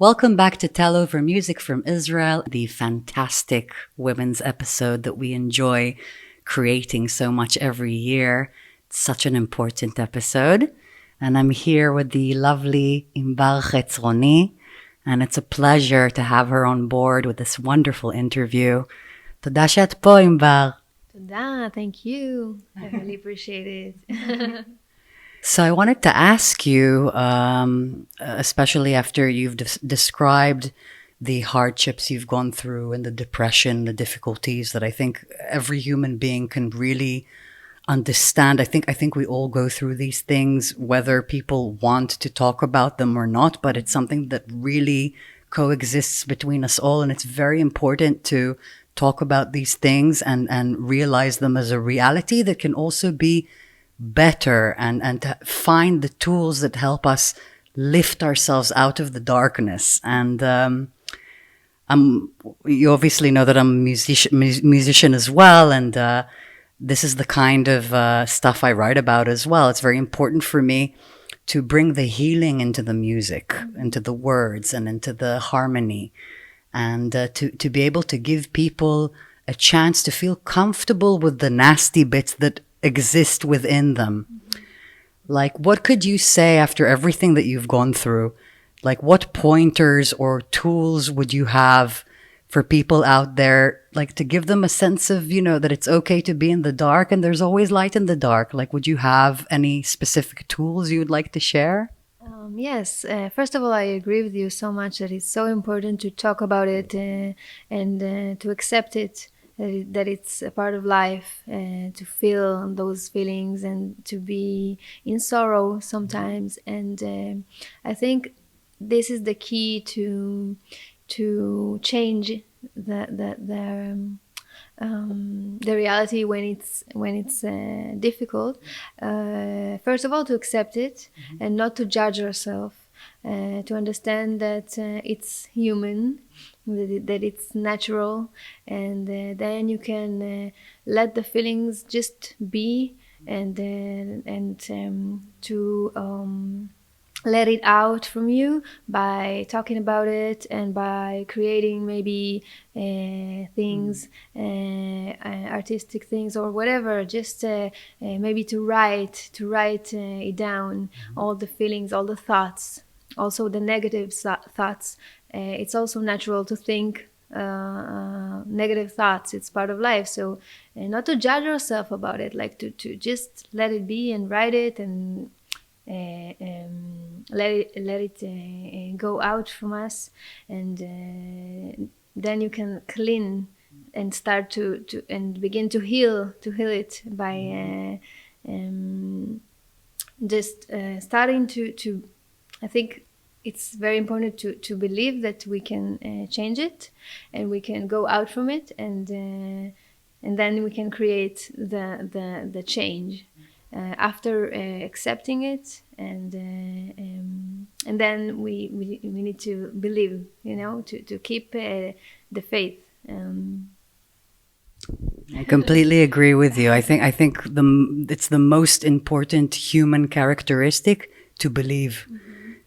Welcome back to Tel-Over Music from Israel, the fantastic women's episode that we enjoy creating so much every year. It's such an important episode. And I'm here with the lovely Inbar Chetzroni, and it's a pleasure to have her on board with this wonderful interview. תודה שאת פה, Inbar. תודה, thank you. I really appreciate it. So I wanted to ask you, especially after you've described the hardships you've gone through and the depression, the difficulties that I think every human being can really understand. I think we all go through these things, whether people want to talk about them or not, but it's something that really coexists between us all. And it's very important to talk about these things and realize them as a reality that can also be better and to find the tools that help us lift ourselves out of the darkness. And you obviously know that I'm a musician as well, and this is the kind of stuff I write about as well. It's very important for me to bring the healing into the music, into the words, and into the harmony, and to be able to give people a chance to feel comfortable with the nasty bits that exist within them. Like, what could you say after everything that you've gone through? Like, what pointers or tools would you have for people out there, like to give them a sense of, that it's okay to be in the dark and there's always light in the dark? Like, would you have any specific tools you would like to share? Yes. First of all, I agree with you so much that it's so important to talk about it and to accept it. That it's a part of life, to feel those feelings and to be in sorrow sometimes. And I think this is the key to change the reality when it's difficult. First of all, to accept it and not to judge yourself. To understand that it's human, that it's natural, and then you can let the feelings just be, and to let it out from you by talking about it and by creating maybe things, artistic things or whatever. Just maybe to write it down, all the feelings, all the thoughts. Also the negative thoughts. It's also natural to think negative thoughts. It's part of life. So not to judge yourself about it, like to just let it be and write it and let it go out from us. And then you can clean and start to and begin to heal it by just starting to I think it's very important to believe that we can change it and we can go out from it, and then we can create the change after accepting it, and then we need to believe, to keep the faith. I completely agree with you. I think it's the most important human characteristic to believe.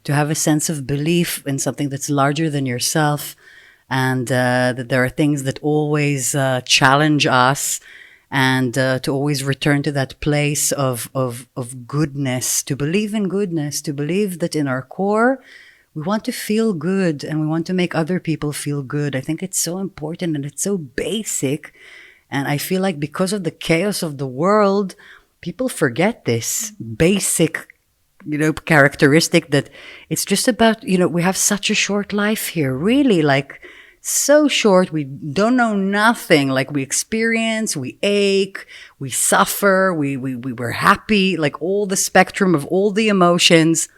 To have a sense of belief in something that's larger than yourself, and that there are things that always challenge us, and to always return to that place of goodness, to believe in goodness, to believe that in our core, we want to feel good and we want to make other people feel good. I think it's so important and it's so basic. And I feel like because of the chaos of the world, people forget this basic characteristic, that it's just about, we have such a short life here, really, like so short. We don't know nothing. Like, we experience, we ache, we suffer, we're happy, like all the spectrum of all the emotions.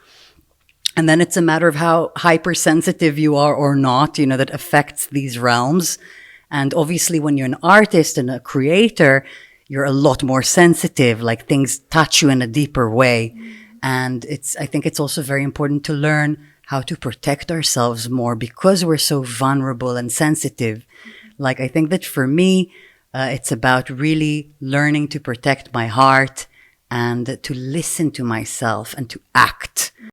And then it's a matter of how hypersensitive you are or not, that affects these realms. And obviously when you're an artist and a creator, you're a lot more sensitive, like things touch you in a deeper way. And I think it's also very important to learn how to protect ourselves more because we're so vulnerable and sensitive. Like, I think that for me, it's about really learning to protect my heart and to listen to myself and to act.